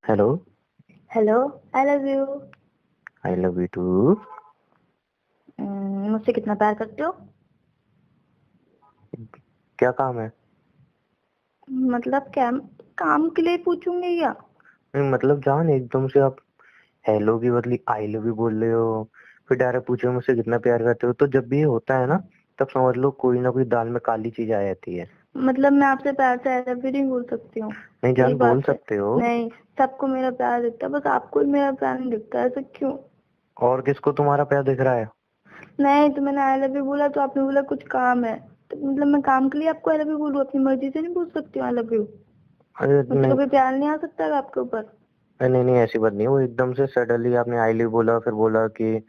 Hello. Hello. I love you. I love you too. मुझसे कितना प्यार करते हो? क्या काम है? मतलब क्या? काम के लिए पूछूंगी क्या? नहीं मतलब जान, एकदम से आप हेलो की बदली आई लव यू बोल रहे हो। फिर डायरेक्ट पूछो मुझसे कितना प्यार करते हो। तो जब भी ये होता है ना, तब समझ लो कोई ना कोई दाल में काली चीज आ जाती है। मतलब मैं आपसे प्यार से आई लव यू नहीं बोल सकती हूँ? नहीं यही जान, बोल बात है। सकते हो। नहीं, सबको मेरा प्यार दिखता है, बस आपको ही मेरा प्यार नहीं दिखता, ऐसा क्यों? और किसको तुम्हारा प्यार दिख रहा है? नहीं, तो मैंने आई लव यू बोला तो आपने बोला कुछ काम है। तो मतलब मैं काम के लिए आपको आई लव यू बोलूँ? अपनी मर्जी से नहीं बोल सकती हूँ आई लव यू। अरे मुझसे नहीं। कभी प्यार नहीं आ सकता है आपके ऊपर? नहीं नहीं, ऐसी बात नहीं। वो एकदम से सडनली आपने आई लव यू बोला, फिर बोला कि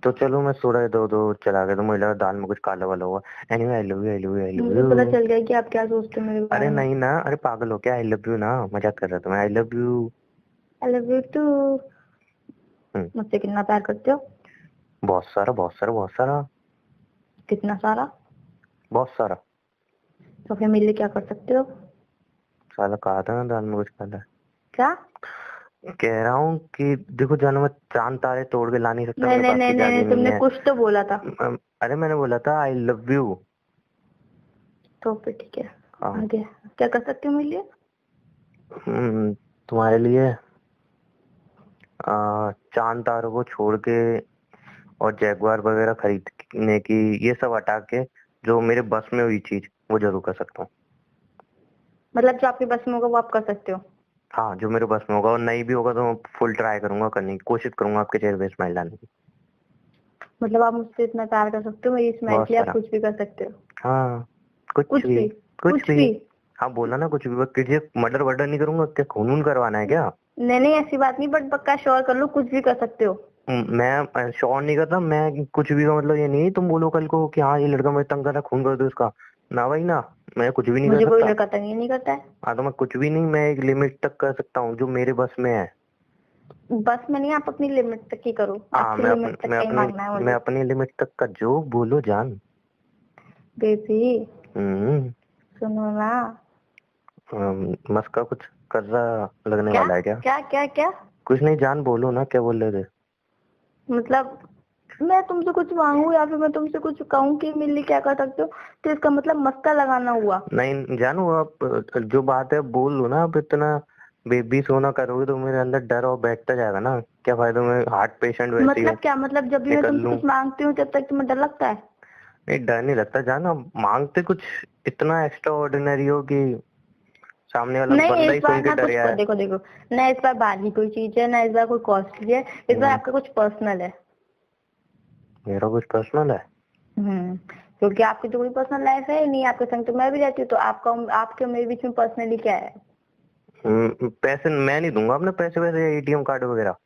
तो चलो मैं थोड़ा इधर उधर चला गया, तो मुझे लगा दाल में कुछ काला वाला हुआ। Anyway, I love you, I love you, I love मुझे पता यू। चल गया कि आप क्या सोचते हो मेरे अरे बारे में। नहीं ना, अरे पागल हो क्या? आई लव यू ना, मजाक कर रहा था मैं। I love you. I love you too. मुझसे कितना प्यार करते हो? बहुत सारा, बहुत सारा, बहुत सारा। कितना सारा? बहुत सारा। तो फिर मेरे लिए क्या कर सकते हो? साला कहा था ना दाल में कुछ काला है। क्या? कह रहा हूँ कि देखो जानो, मैं चांद तारे तोड़ के ला नहीं सकता, नहीं मेरे नहीं पास नहीं की नहीं जागी नहीं, नहीं तुमने है। कुछ तो बोला था। अरे मैंने बोला था आई लव यू। तो फिर ठीक है। हाँ। आगे क्या कर सकती हूँ मेरे लिए? तुम्हारे लिए चांद तारों को छोड़ के और जैगुआर वगैरह खरीदने की, ये सब हटा के जो मेरे बस में हुई चीज वो जरूर कर सकता हूँ। मतलब जो आपके बस में होगा वो आप कर सकते हो? हाँ, जो मेरे बस में होगा और नहीं भी होगा तो मैं फुल ट्राई करूंगा, करने की कोशिश करूंगा आपके चेहरे पे स्माइल लाने की। मतलब आप मुझसे इतना प्यार कर सकते हो, मेरी स्माइल बहुत के लिए आप सारा। कुछ भी कर सकते हो? हाँ, कुछ कुछ भी। भी? कुछ कुछ भी। भी? हाँ बोला ना, कुछ भी। बस किसी मर्डर वर्डर नहीं करूंगा। क्या खून वून करवाना है क्या? नहीं नहीं, ऐसी बात नहीं, बट पक्का श्योर कर लो कुछ भी कर सकते हो। मैं श्योर नहीं करता। मैं कुछ भी का मतलब ये नहीं तुम बोलो कल को कि हाँ ये लड़का मुझे तंग कर रहा है, खून कर दो इसका। ना भाई ना। मैं कुछ भी नहीं कर मुझे कोई सकता। लड़का तंग ही नहीं करता है। हाँ तो मैं कुछ भी नहीं, मैं एक लिमिट तक कर सकता हूँ जो मेरे बस में है। बस में नहीं, आप अपनी लिमिट तक ही करो, हाँ, आपकी लिमिट तक का ही मांगना है मैं मुझे। अपनी लिमिट तक का जो बोलो जान। बेबी, हम्म। सुनो ना। मस्का कुछ कर रहा लगने क्या? वाला है क्या? क्या क्या क्या? कुछ नहीं जान, बोलो ना, क्या बोल रहे थे? मतलब मैं तुमसे कुछ मांगू या फिर मैं तुमसे कुछ कहूँ कि मेरे लिए क्या कर सकते हो, तो इसका मतलब मस्का लगाना हुआ। नहीं जानू, आप जो बात है बोल लो ना। आप इतना बेबी सोना करोगे तो मेरे अंदर डर और बैठता जाएगा ना। क्या फायदा, मैं हार्ट पेशेंट वैसे ही मतलब हूँ। क्या? मतलब जब भी मैं निकल तुमसे लूं। कुछ मांगती हूँ जब तक तुम्हें डर लगता है? नहीं डर नहीं लगता जान। आप मांगते कुछ इतना एक्स्ट्रा ऑर्डिनरी हो कि सामने वाला नहीं, बंदा इस ही बार सुन के ना डर कुछ जाए। देखो देखो, ना इस बार बाहर की कोई चीज है, ना इस बार कोई कॉस्टली है, इस बार हम्म, आपका कुछ पर्सनल है। मेरा कुछ पर्सनल है? क्योंकि आपकी तो कोई पर्सनल लाइफ है ही नहीं, आपके संग तो मैं भी रहती हूँ, तो आपका आपके और मेरे बीच में पर्सनली क्या है? पैसे मैं नहीं दूंगा अपने पैसे वैसे, एटीएम कार्ड वगैरह।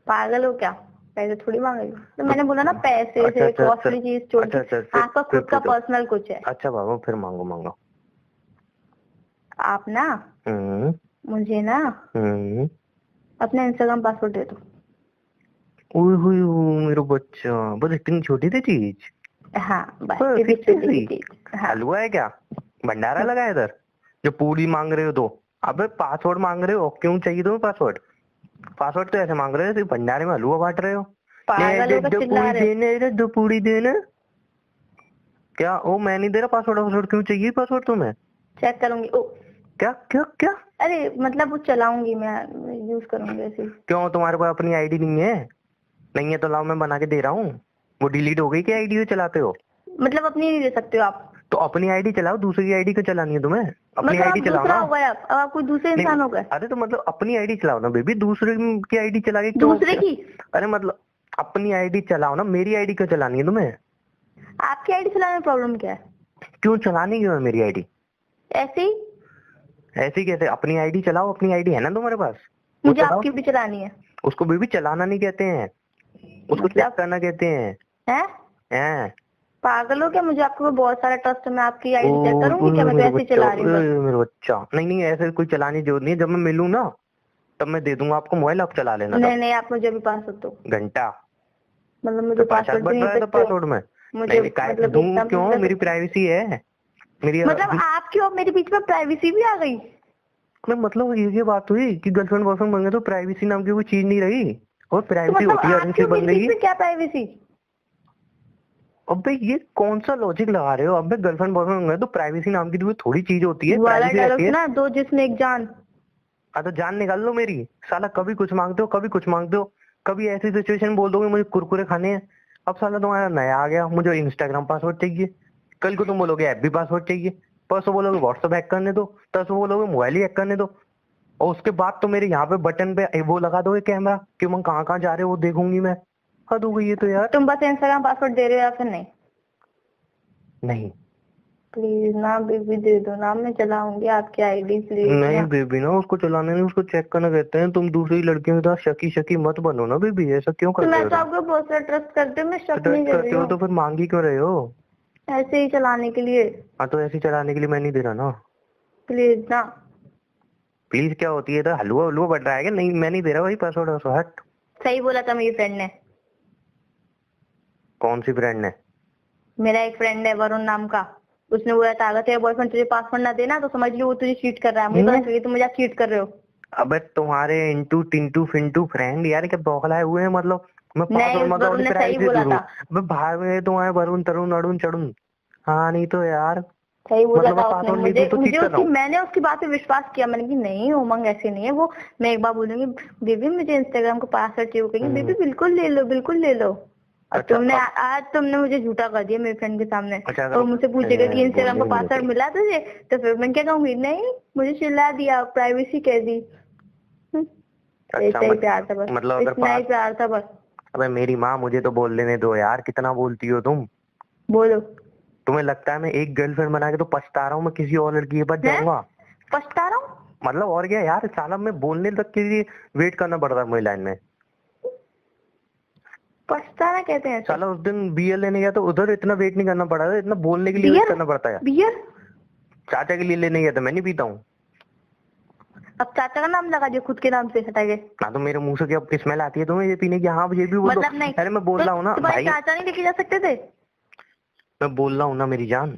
पागल हो क्या? पैसे थोड़ी मांगेगी, तो तो मैंने बोला ना पैसे अच्छा से अच्छा अच्छा। कॉस्टली चीज छोड़ अच्छा के। अच्छा, फिर आपका फिर खुद का पूछो। पर्सनल कुछ है? अच्छा बाबा, फिर मांगो मांगो। आप ना हम्म। मुझे ना हम्म। अपना इंस्टाग्राम पासवर्ड दे दो। ओए होए होए, मेरा बच्चा। बस इतनी छोटी सी चीज? हाँ, बस बस इतनी इतनी छोटी सी सी? चीज, हाँ। हलवा है क्या? भंडारा लगा है इधर जो पूरी मांग रहे हो? तो अबे पासवर्ड मांग रहे हो, क्यों चाहिए तुम्हें पासवर्ड? पासवर्ड तो ऐसे मांग रहे हो जैसे भंडारे में हलवा बांट रहे हो। ले पागल दे, होकर दो चिल्ला पूरी रहे हो? देने, दो पूरी देना। क्या? ओ मैं नहीं दे रहा पासवर्ड। पासवर्ड क्यों चाहिए पासवर्ड तुम्हें? चेक करूंगी। ओ, क्या क्या क्या? अरे मतलब वो चलाऊंगी मैं, यूज करूंगी ऐसे ही। क्यों, तुम्हारे पास अपनी आईडी नहीं है? नहीं है तो लाओ, मैं बना के दे रहा हूँ। वो डिलीट हो गई क्या आईडी जो चलाते हो? मतलब अपनी नहीं दे सकते हो आप? तो अपनी आईडी चलाओ, दूसरी आईडी क्यों चलानी है तुम्हें? अपनी मतलब आईडी आप चलाओ दूसरा ना। हो गए, अब आप कोई दूसरे नहीं, इंसान हो गए? अरे तो मतलब अपनी आईडी चलाओ ना बेबी, दूसरे की आईडी चला के क्यों दूसरे क्या? की? अरे मतलब अपनी आईडी चलाओ ना, मेरी आईडी क्यों चलानी है तुम्हें? आपकी आईडी चलाने में प्रॉब्लम क्या है? क्यों चलानी क्यों है मेरी आईडी? ऐसे ही। ऐसी कैसे? अपनी आईडी चलाओ, अपनी आईडी है ना तुम्हारे पास, वो मुझे चलाओ। आपकी भी चलानी है। उसको बेबी चलाना नहीं कहते हैं, उसको चेक मतलब करना कहते हैं। है? हैं? पागल हो क्या? मुझे आपके ऊपर बहुत सारा ट्रस्ट है, मैं आपकी ओ आईडी चेक करूंगी क्या? मैं तो मेरे ऐसे ही बच्चा, चला रही हूँ बस। मेरे बच्चा, नहीं नहीं, ऐसे कोई चलाने की जरूरत नहीं है। जब मैं मिलूं ना तब मैं दे दूंगा आपको मोबाइल, आप चला लेना नहीं तब। नहीं, आप मुझे भी पासवर्ड दो। घंटा। मतलब तो मुझे पैसा पासवर्ड भी बढ़ नहीं रहा है तो सकते हो? पासवर्ड में? नहीं मुझे नहीं, काय मतलब दूं इतना भी नहीं क्यों? कर मेरी सकते? प्राइवेसी है। मेरी मतलब आपकी और मेरे बीच में प्राइवेसी भी आ गई? मतलब ये बात हुई कि गर्लफ्रेंड बॉयफ्रेंड बन गए तो प्राइवेसी नाम की कोई चीज नहीं रही, और तो प्राइवेसी मतलब होती है आपके अर्जेंसी और बन मेरे गई। बीच में क्या प्राइवेसी? अबे ये कौन सा लॉजिक लगा रहे हो? अबे गर्लफ्रेंड बॉयफ्रेंड बन गए तो प्राइवेसी नाम की तो कोई थोड़ी चीज होती है, वाला प्राइवेसी डायलॉग रहती है। सुना, दो जिसमें एक जान। हाँ तो जान निकाल लो मेरी, साला कभी कुछ मांगते हो कभी कुछ मांगते हो, कभी ऐसी सिचुएशन बोल दोगे मुझे कुरकुरे खाने हैं, अब साला तुम्हारा नया आ गया मुझे इंस्टाग्राम पासवर्ड चाहिए, कल को तुम बोलोगे एफबी पासवर्ड चाहिए, परसों बोलोगे व्हाट्सएप हैक करने दो, तरसों बोलोगे मोबाइल ही हैक करने दो, और उसके बाद तो मेरे यहाँ पे बटन पे वो लगा दोगे कैमरा कि मैं कहाँ कहाँ जा रहे हो वो देखूंगी मैं। हद हो गई ये तो यार। तुम बस इंस्टाग्राम पासवर्ड दे रहे हो या फिर नहीं? नहीं प्लीज ना बेबी दे दो ना, मैं चलाऊंगी आपकी आईडी प्लीज नहीं ना। बेबी ना, उसको चलाने नहीं उसको चेक करना कहते हैं, तुम दूसरी लड़कियों के साथ शकी शकी मत बनो ना बेबी, ऐसा क्यों तो कर रहे मैं हो तो तुम? आपको बहुत सारा ट्रस्ट करती हूँ, मैं तो शक नहीं ट्रस्ट कर रही करते हो हूँ। तो फिर मांग ही क्यों रहे हो? ऐसे ही चलाने के लिए। हाँ तो ऐसे चलाने के लिए मैं नहीं दे रहा ना। प्लीज ना। प्लीज क्या होती है? तो हलवा हलवा बढ़ रहा है क्या? नहीं मैं नहीं दे रहा भाई पासवर्ड वासवर्ड, हट। सही बोला था मेरी फ्रेंड ने। कौन सी फ्रेंड ने? मेरा एक फ्रेंड है वरुण नाम का, उसने बोला था अगर तेरा बॉयफ्रेंड तुझे पासवर्ड ना देना तो समझ लियो वो तुझे चीट कर रहा है। मुझे पता चल गया तुम मुझे चीट कर रहे हो। अबे तुम्हारे इंटू टिंटू फिंटू फ्रेंड यार क्या बौखलाए हुए हैं मतलब? मैं नहीं, पासवर्ड उस मतलब वरुण अपनी ने सही प्राइवेसी बोला दूर हूँ? था। मैं भाग में तुम्हारे वरुण तरुण अरुण चढ़ूं? हाँ नहीं तो यार, सही बोला मतलब मैं था उसने। पासवर्ड नहीं मुझे दूं तो मुझे चीट कर रहा उसकी हूँ? मैंने उसकी बात पे विश्वास किया। मैंने कि नहीं उमंग ऐसे नहीं है वो। मैं एक बार बोलूंगी बेबी मुझे इंस्टाग्राम को पासवर्ड चाहिए, वो कहेंगे बेबी बिल्कुल ले लो बिल्कुल ले लो। और अच्छा तुमने अब आज तुमने मुझे झूठा कर दिया मेरे फ्रेंड के सामने। अच्छा अगर और मुझसे पूछेगा कि बोल इंस्टाग्राम रही को हूँ मुझे पासवर्ड तो, मिला तुझे, तो फिर मैं क्या कहूंगी नहीं मुझे चिल्ला दिया प्राइवेसी कह दी। हम्म, अच्छा ऐसा ही प्यार था बस। मतलब अगर इतना ही पास, प्यार था बस। अबे मेरी माँ मुझे तो बोल लेने दो यार, कितना बोलती हो तुम? बोलो। तुम्हें लगता है मैं एक गर्लफ्रेंड बना के तो पछता रहा हूँ मैं किसी और लड़की के पास है जाऊंगा? पछता रहा हूँ? मतलब और क्या यार, साला मैं बोलने तक के लिए वेट करना पड़ता है मुझे लाइन में। पछताना कहते हैं इसे। साला उस दिन बियर लेने गया तो उधर इतना वेट नहीं करना पड़ा था, इतना बोलने के लिए वेट बियर? करना पड़ता है। बियर? चाचा के लिए लेने गया था, मैं नहीं पीता हूँ। अब चाचा का नाम लगा दिया खुद के नाम से हटा के। हाँ तो मेरे मुंह से क्या स्मेल आती है तुम्हें ये पीने की? हाँ ये भी बोल दो। मतलब नहीं अरे मैं बोल तो रहा हूँ ना तुम्हारे भाई, चाचा नहीं लेके जा सकते थे? मैं बोल रहा हूँ ना मेरी जान,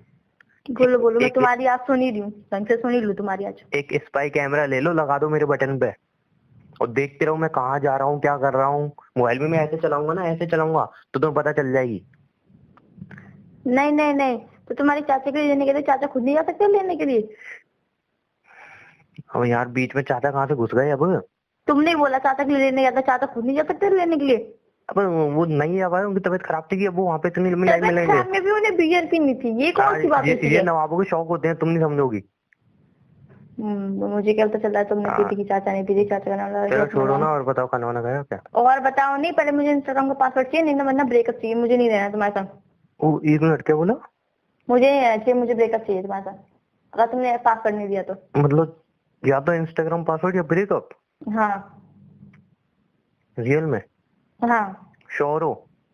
बोलो बोलो, मैं एक तुम्हारी आज सुन ही रही हूँ, ढंग से सुन ही लूँ तुम्हारी आज। एक स्पाई कैमरा ले लो लगा दो मेरे बटन पे, और देखते रहो मैं कहाँ जा रहा हूँ क्या कर रहा हूँ। मोबाइल में मैं ऐसे चलाऊंगा ना, ऐसे चलाऊंगा तो तुम्हें पता चल जाएगी। नहीं नहीं नहीं, तो तुम्हारे चाचा के लिए लेने के लिए चाचा खुद नहीं जा सकते लेने के लिए? अब यार बीच में चाचा कहाँ से घुस गए अब? तुमने ही बोला चाचा के लिए लेने गया था, चाचा खुद नहीं जा सकते लेने के लिए? अब वो नहीं आ पाए, उनकी तबीयत खराब थी कि अब वो वहाँ पे इतनी लंबी लाइन में तबियत लेंगे। खराब में भी उन्हें बियर पीनी थी, ये कौन सी बात होती ये है? नवाबों के शौक होते हैं, तुम नहीं समझोगी। मुझे क्या पता चल रहा है तुमने पी थी कि चाचा ने पी थी, चाचा का नाम लगा दिया चलो अपने छोड़ो नाम। ना, और बताओ खाना वाना खाया क्या? और बताओ नहीं, पहले मुझे इंस्टाग्राम का पासवर्ड चाहिए, नहीं तो वरना ब्रेकअप चाहिए, मुझे नहीं रहना तुम्हारे साथ। वो 1 मिनट क्या बोला? मुझे नहीं रहना चाहिए, मुझे ब्रेकअप चाहिए तुम्हारे साथ अगर तुमने पासवर्ड नहीं दिया तो। मतलब या तो इंस्टाग्राम पासवर्ड या ब्रेकअप? हाँ रियल में? हाँ श्योर हो?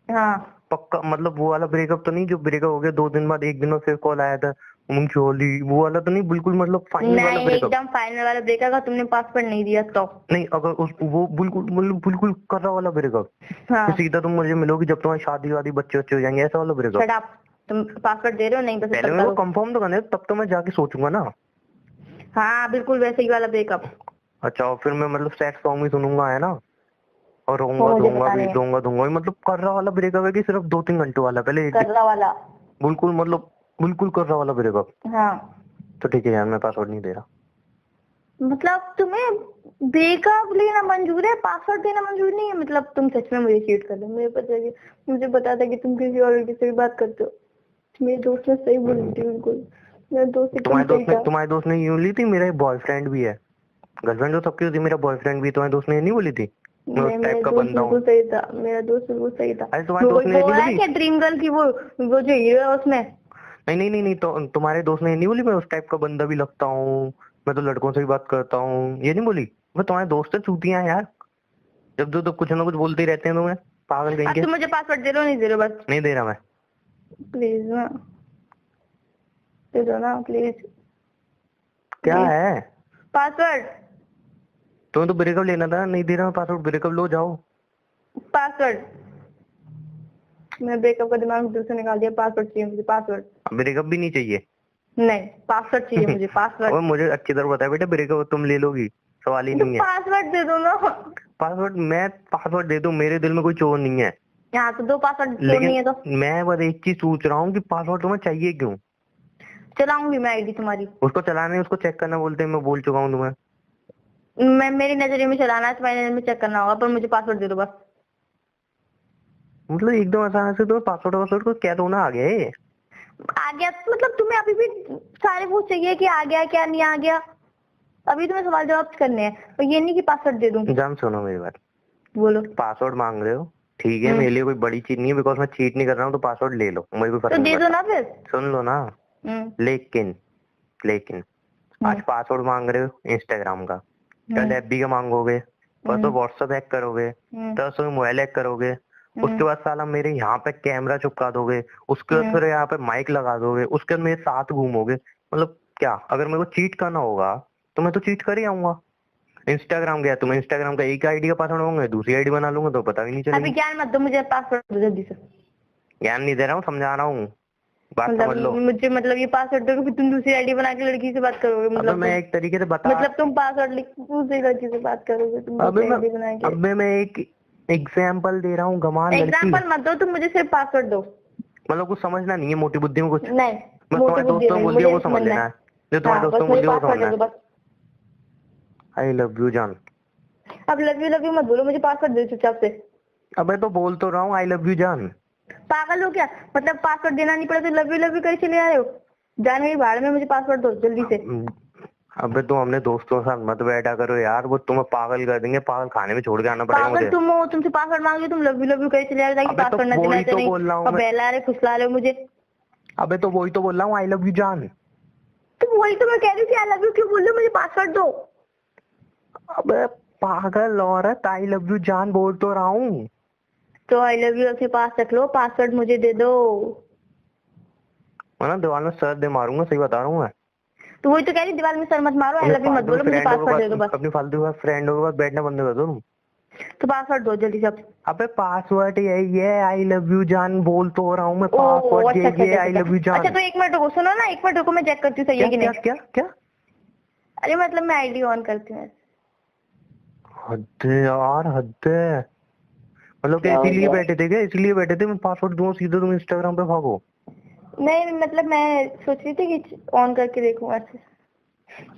हाँ। पक्का? मतलब वो वाला ब्रेकअप तो नहीं जो ब्रेकअप हो गया 2 दिन बाद 1 दिन में फिर कॉल आया था उमंग चोली, वो वाला तो नहीं? बिल्कुल मतलब फाइनल वाला नहीं ब्रेकअप? एकदम फाइनल वाला ब्रेकअप, अगर तुमने पासवर्ड नहीं दिया तो। नहीं अगर उस वो बिल्कुल मतलब बिल्कुल कर्रा वाला ब्रेकअप, हाँ। तो सीधा तुम मुझे मिलोगी जब तुम्हारी शादी वादी बच्चे बच्चे हो जाएंगे, ऐसा वाला ब्रेकअप? Shut up. तुम पासवर्ड दे रहे हो नहीं बस पहले इतना मेरे बता को दो। कंफर्म तो करने दो, तब तो मैं जाके सोचूंगा ना। हाँ बिल्कुल वैसे ही वाला ब्रेकअप। अच्छा और फिर मैं मतलब सैड सॉन्ग भी सुनूंगा है ना, और वो रोऊंगा मुझे धोऊंगा पता भी, नहीं है। धोऊंगा भी, मतलब कर्रा वाला ब्रेकअप है कि सिर्फ 2-3 घंटे वाला? पहले कर्रा वाला। बिल्कुल मतलब बिल्कुल कर्रा वाला ब्रेकअप? हाँ। तो ठीक है यार मैं पासवर्ड नहीं दे रहा। मतलब तुम्हें ब्रेकअप लेना मंजूर है, पासवर्ड देना मंजूर नहीं है? मतलब तुम सच में मुझे चीट कर रहे हो? मुझे पता था कि तुम किसी और लड़की से भी बात करते हो। मेरे दोस्त ने सही बोली थी बिल्कुल, मेरा दोस्त एकदम सही था। तुम्हारे दोस्त ने यूं ली थी मेरा एक बॉयफ्रेंड भी है, गर्लफ्रेंड तो सबकी होती है, मेरा बॉयफ्रेंड भी, तुम्हारे दोस्त ने ये नहीं बोली थी मैं उस नहीं टाइप मेरा का दोस्त बंदा हूँ? बिल्कुल सही था, मेरा दोस्त बिल्कुल सही था। अरे तुम्हारे वो दोस्त ने ये वो नहीं है बोली? क्या ड्रीम गर्ल की वो जो हीरो है उसमें? नहीं तो तुम्हारे दोस्त ने ये नहीं बोली मैं उस टाइप का बंदा भी लगता हूँ, मैं तो लड़कों से भी बात करता हूँ, ये नहीं बोली? मैं तुम्हारे दोस्त है, चूतियां हैं यार, जब तो कुछ ना कुछ बोलते ही रहते हैं तुम्हें, पागल कहीं अब के। तुम मुझे पासवर्ड दे रहे हो नहीं दे रहे हो? बस नहीं दे रहा मैं। प्लीज ना, दे दो ना प्लीज। क्या प्लीज है? पासवर्ड। तुम्हें तो ब्रेकअप लेना था, नहीं दे रहा पासवर्ड, ब्रेकअप लो जाओ। पासवर्ड। मैं ब्रेकअप का दिमाग दिल से निकाल दिया, पासवर्ड चाहिए मुझे, पासवर्ड। ब्रेकअप भी नहीं चाहिए? नहीं, पासवर्ड चाहिए मुझे, पासवर्ड। और मुझे अच्छी तरह पता है बेटा, ब्रेकअप तुम ले लोगी, सवाल ही तो नहीं है। पासवर्ड दे दो ना। पासवर्ड मैं पासवर्ड दे दूं, मेरे दिल में कोई चोर नहीं है। यहाँ तो दो पासवर्ड तो नहीं है तो। लेकिन मैं बस एक चीज सोच रहा हूँ कि पासवर्ड तुम्हें चाहिए क्यों? चलाऊंगी मैं आईडी तुम्हारी। उसको चलाने, उसको चेक करना बोलते हैं, मैं बोल चुका हूँ तुम्हें। मैं मेरी नजरिए में चलाना है, तुम्हारी नजर में चेक करना होगा, पर मुझे पासवर्ड दे दो बस। मतलब एकदम अचानक से तुम्हें पासवर्ड वासवर्ड को क्या रोना आ गया है? आ गया मतलब तुम्हें अभी भी सारे वो चाहिए कि आ गया क्या नहीं आ गया, अभी तुम्हें सवाल जवाब करने हैं, और ये नहीं कि पासवर्ड दे दूं। जान सुनो मेरी बात, बोलो। पासवर्ड मांग रहे हो, ठीक है, मेरे लिए कोई बड़ी चीज नहीं है, बिकॉज मैं चीट नहीं कर रहा हूँ, तो पासवर्ड ले लो, मुझे कोई फर्क तो नहीं दे दो पड़ता। ना फिर। सुन लो ना, लेकिन आज पासवर्ड मांग रहे हो इंस्टाग्राम का, कल एफबी का मांगोगे, परसों व्हाट्सएप हैक करोगे, परसों मोबाइल हैक करोगे, उसके बाद साला मेरे यहाँ पे कैमरा चिपका दोगे, उसके बाद फिर यहाँ पे माइक लगा दोगे, उसके बाद मेरे साथ घूमोगे। मतलब क्या, अगर मेरे को चीट करना होगा तो मैं तो चीट कर ही आऊंगा। इंस्टाग्राम गया तो मैं इंस्टाग्राम का एक आईडी का पासवर्ड होंगे, दूसरी आईडी बना लूंगा तो पता भी नहीं अभी चलेगा। ज्ञान मत दो मुझे, पासवर्ड दो जल्दी से। ज्ञान नहीं दे रहा हूँ, समझा रहा हूँ, बात समझ लो। मुझे मतलब ये पासवर्ड दो, फिर तुम दूसरी आईडी बना के लड़की से बात करोगे, मतलब मैं एक तरीके से बता, मतलब तुम पासवर्ड लिख दूसरी लड़की से बात करोगे, तुम दूसरी आईडी बना के। अब मैं एक एग्जाम्पल दे रहा हूँ, गमान लड़की। एग्जाम्पल मत दो, तुम मुझे सिर्फ पासवर्ड दो। मतलब कुछ समझना नहीं है, मोटी बुद्धि में कुछ नहीं, मैं तुम्हारे दोस्तों को बोल दिया वो समझ लेना है, जो तुम्हारे दोस्तों को बोल दिया वो समझना है। आई लव यू जान। अब लव यू मत बोलो, मुझे पासवर्ड दो चुपचाप से। अबे तो बोल तो रहा हूँ आई लव यू जान। पागल हो क्या, मतलब पासवर्ड देना नहीं पड़ा तो लव यू कर चले आ रहे हो। जान गई बाहर में, मुझे पासवर्ड दो जल्दी से। अबे तुम अपने दोस्तों के साथ मत बैठा करो यार, वो तुम्हें पागल कर देंगे, पागल खाने में छोड़ के आना पड़ेगा मुझे। पागल तुम हो, तुमसे पासवर्ड मांग रही, तुम लव यू कर चले आ रहे, पासवर्ड न देना चाहिए, और बहला रहे फुसला रहे हो मुझे। अबे तो वही तो बोल रहा हूँ, आई लव यू जान। तो वही तो मैं कह रही थी, आई लव यू क्यों बोल रहे हो, मुझे पासवर्ड दो। अबे पागल औरत, आई लव यू जान बोल तो रहा हूँ। तो आई लव यू अपने पास रख लो, पासवर्ड मुझे दे दो। मैं ना दीवार में सर दे मारूंगा, सही बता रहा हूँ मैं। तो वही तो कह रही, दीवार में सर मत मारो, आई लव यू मत बोलो, मुझे पासवर्ड दे दो बस। अपनी फालतू के फ्रेंडों के पास बैठना बंद कर दो तुम। तो पासवर्ड दो जल्दी से। अबे पासवर्ड यही है, आई लव यू जान बोल तो रहा हूँ मैं, पासवर्ड यही है, आई लव यू जान। अच्छा तो एक मिनट रुको, सुनो ना, एक मिनट रुको, मैं चेक करती हूँ सही है कि नहीं। क्या क्या? अरे मतलब मैं आईडी ऑन करती हूँ। हद है यार, हद है। मतलब कि इसीलिए बैठे थे क्या? इसलिए बैठे थे मैं पासवर्ड दूं सीधे तुम इंस्टाग्राम पे भागो? नहीं मतलब मैं सोच रही थी कि ऑन करके देखूं ऐसे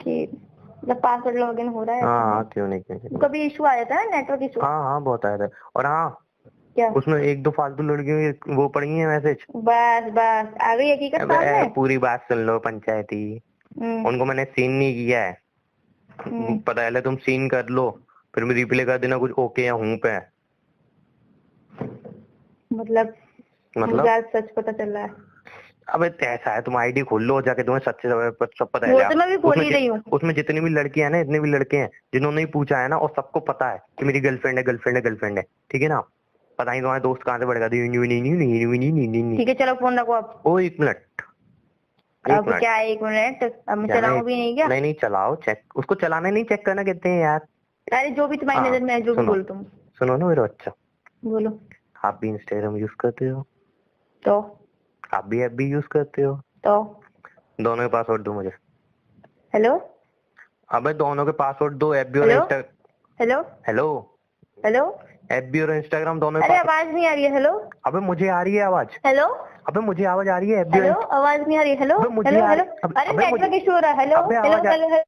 कि मतलब पासवर्ड लॉगिन हो रहा है। हाँ क्यों नहीं। कभी इशू आया था ना, नेटवर्क इशू। हाँ बहुत आया था। और हाँ क्या उसमें एक दो फालतू लड़कियों की वो पड़ी है मैसेज। बस आ गई हकीकत सामने। पूरी बात सुन लो पंचायती। उनको मैंने सीन नहीं किया है, पहले तुम सीन कर लो, फिर मैं रिप्ले कर देना कुछ ओके या हूँ पे। मतलब मुझे आज सच पता चल रहा है। अबे ऐसा है, तुम आईडी खोल लो जाके, तुम्हें सच सब पता है। वो तो मैं भी खोल ही रही हूँ। उसमें जितनी भी लड़कियां हैं ना, इतने भी लड़के हैं जिन्होंने भी पूछा है ना, और सबको पता है कि मेरी गर्लफ्रेंड है, ठीक है ना। पता नहीं तुम्हारे दोस्त कहाँ से बढ़ेगा। ठीक है चलो फोन रखो अब। ओ एक मिनट। अब क्या 1 मिनट, अब मैं चलाऊं भी नहीं क्या? नहीं चलाओ, चेक उसको चलाना नहीं, चेक करना कहते हैं यार। अरे जो भी तुम्हारी नजर में है, जो भी बोलो तुम। सुनो ना मेरा अच्छा, बोलो। आप भी इंस्टाग्राम यूज करते हो? तो आप भी एफबी यूज करते हो? तो दोनों के पासवर्ड दो मुझे। हेलो अबे दोनों के पासवर्ड दो, एफबी और हेलो हेलो एफबी और इंस्टाग्राम दोनों। अरे आवाज नहीं आ रही है। हेलो अबे मुझे आ रही है आवाज। हेलो अबे मुझे आवाज आ रही है। हेलो आवाज नहीं आ रही है। हेलो हेलो हेलो, अरे नेटवर्क इशू हो रहा है। Hello hello hello.